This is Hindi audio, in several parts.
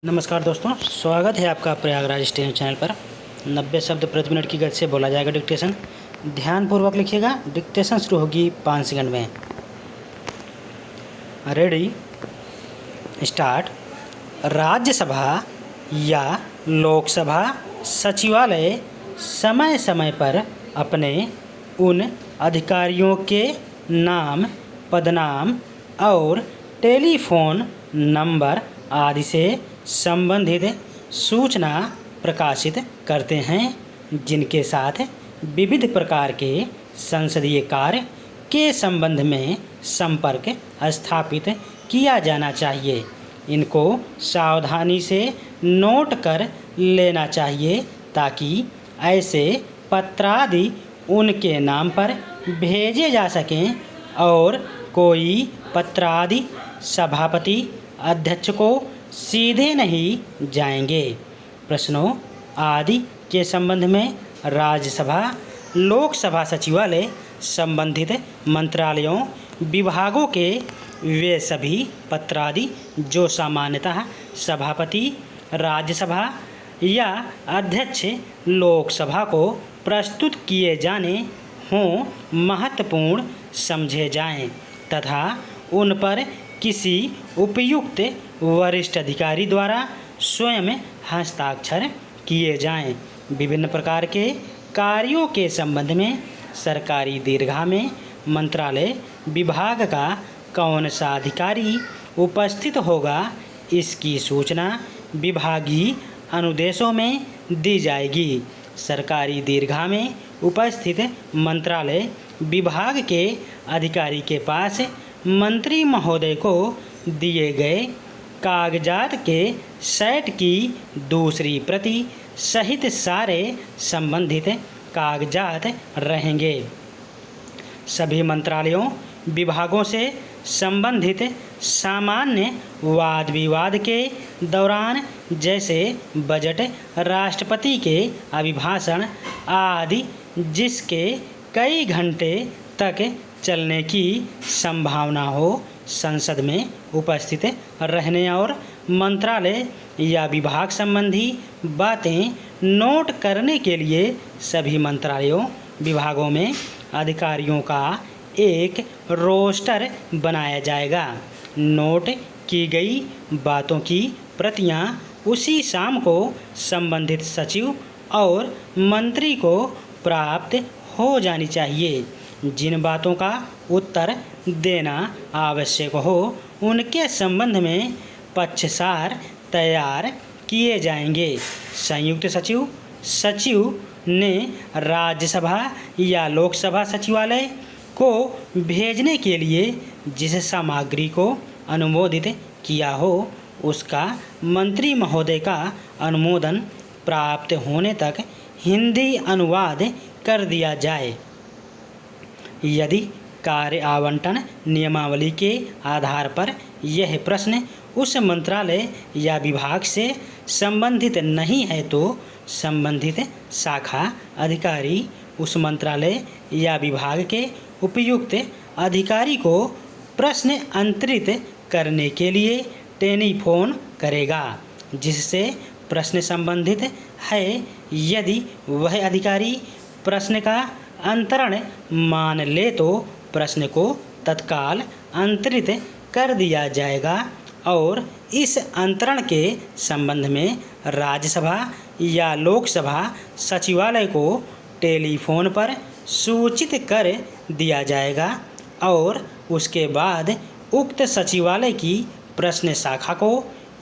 नमस्कार दोस्तों, स्वागत है आपका प्रयागराज स्टेशन चैनल पर। 90 शब्द प्रति मिनट की गति से बोला जाएगा डिक्टेशन। ध्यानपूर्वक लिखिएगा। डिक्टेशन शुरू होगी 5 सेकंड में। Ready, start. राज्यसभा या लोकसभा सचिवालय समय समय पर अपने उन अधिकारियों के नाम, पदनाम और टेलीफोन नंबर आदि से संबंधित सूचना प्रकाशित करते हैं जिनके साथ विविध प्रकार के संसदीय कार्य के संबंध में संपर्क स्थापित किया जाना चाहिए। इनको सावधानी से नोट कर लेना चाहिए ताकि ऐसे पत्रादि उनके नाम पर भेजे जा सकें और कोई पत्रादि सभापति अध्यक्ष को सीधे नहीं जाएंगे। प्रश्नों आदि के संबंध में राज्यसभा लोकसभा सचिवालय संबंधित मंत्रालयों विभागों के वे सभी पत्रादि जो सामान्यतः सभापति राज्यसभा या अध्यक्ष लोकसभा को प्रस्तुत किए जाने हों महत्वपूर्ण समझे जाएं तथा उन पर किसी उपयुक्त वरिष्ठ अधिकारी द्वारा स्वयं हस्ताक्षर किए जाएं। विभिन्न प्रकार के कार्यों के संबंध में सरकारी दीर्घा में मंत्रालय विभाग का कौन सा अधिकारी उपस्थित होगा, इसकी सूचना विभागीय अनुदेशों में दी जाएगी। सरकारी दीर्घा में उपस्थित मंत्रालय विभाग के अधिकारी के पास मंत्री महोदय को दिए गए कागजात के सेट की दूसरी प्रति सहित सारे संबंधित कागजात रहेंगे। सभी मंत्रालयों विभागों से संबंधित सामान्य वाद विवाद के दौरान जैसे बजट, राष्ट्रपति के अभिभाषण आदि जिसके कई घंटे तक चलने की संभावना हो, संसद में उपस्थित रहने और मंत्रालय या विभाग संबंधी बातें नोट करने के लिए सभी मंत्रालयों विभागों में अधिकारियों का एक रोस्टर बनाया जाएगा। नोट की गई बातों की प्रतियां उसी शाम को संबंधित सचिव और मंत्री को प्राप्त हो जानी चाहिए। जिन बातों का उत्तर देना आवश्यक हो उनके संबंध में पक्षसार तैयार किए जाएंगे। संयुक्त सचिव ने राज्यसभा या लोकसभा सचिवालय को भेजने के लिए जिस सामग्री को अनुमोदित किया हो उसका मंत्री महोदय का अनुमोदन प्राप्त होने तक हिंदी अनुवाद कर दिया जाए। यदि कार्य आवंटन नियमावली के आधार पर यह प्रश्न उस मंत्रालय या विभाग से संबंधित नहीं है तो संबंधित शाखा अधिकारी उस मंत्रालय या विभाग के उपयुक्त अधिकारी को प्रश्न अंतरित करने के लिए टेलीफोन करेगा जिससे प्रश्न संबंधित है। यदि वह अधिकारी प्रश्न का अंतरण मान ले तो प्रश्न को तत्काल अंतरित कर दिया जाएगा और इस अंतरण के संबंध में राज्यसभा या लोकसभा सचिवालय को टेलीफोन पर सूचित कर दिया जाएगा और उसके बाद उक्त सचिवालय की प्रश्न शाखा को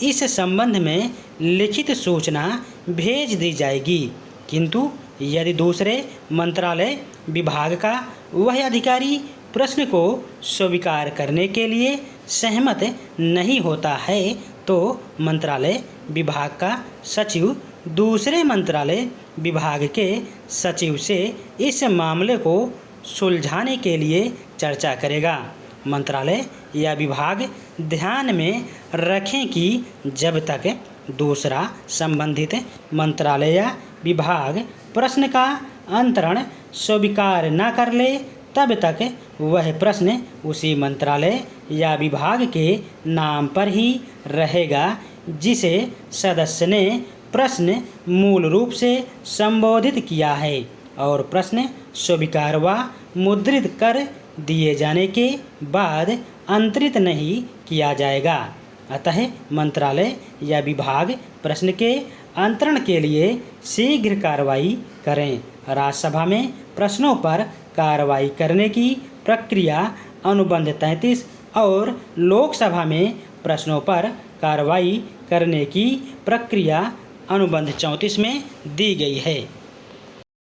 इस संबंध में लिखित सूचना भेज दी जाएगी। किंतु यदि दूसरे मंत्रालय विभाग का वह अधिकारी प्रश्न को स्वीकार करने के लिए सहमत नहीं होता है तो मंत्रालय विभाग का सचिव दूसरे मंत्रालय विभाग के सचिव से इस मामले को सुलझाने के लिए चर्चा करेगा। मंत्रालय या विभाग ध्यान में रखें कि जब तक दूसरा संबंधित मंत्रालय या विभाग प्रश्न का अंतरण स्वीकार न कर ले तब तक वह प्रश्न उसी मंत्रालय या विभाग के नाम पर ही रहेगा। जिसे सदस्य ने प्रश्न मूल रूप से संबोधित किया है और प्रश्न स्वीकार व मुद्रित कर दिए जाने के बाद अंतरित नहीं किया जाएगा। अतः मंत्रालय या विभाग प्रश्न के अंतरण के लिए शीघ्र कार्रवाई करें। राज्यसभा में प्रश्नों पर कार्रवाई करने की प्रक्रिया अनुबंध 33 और लोकसभा में प्रश्नों पर कार्रवाई करने की प्रक्रिया अनुबंध 34 में दी गई है।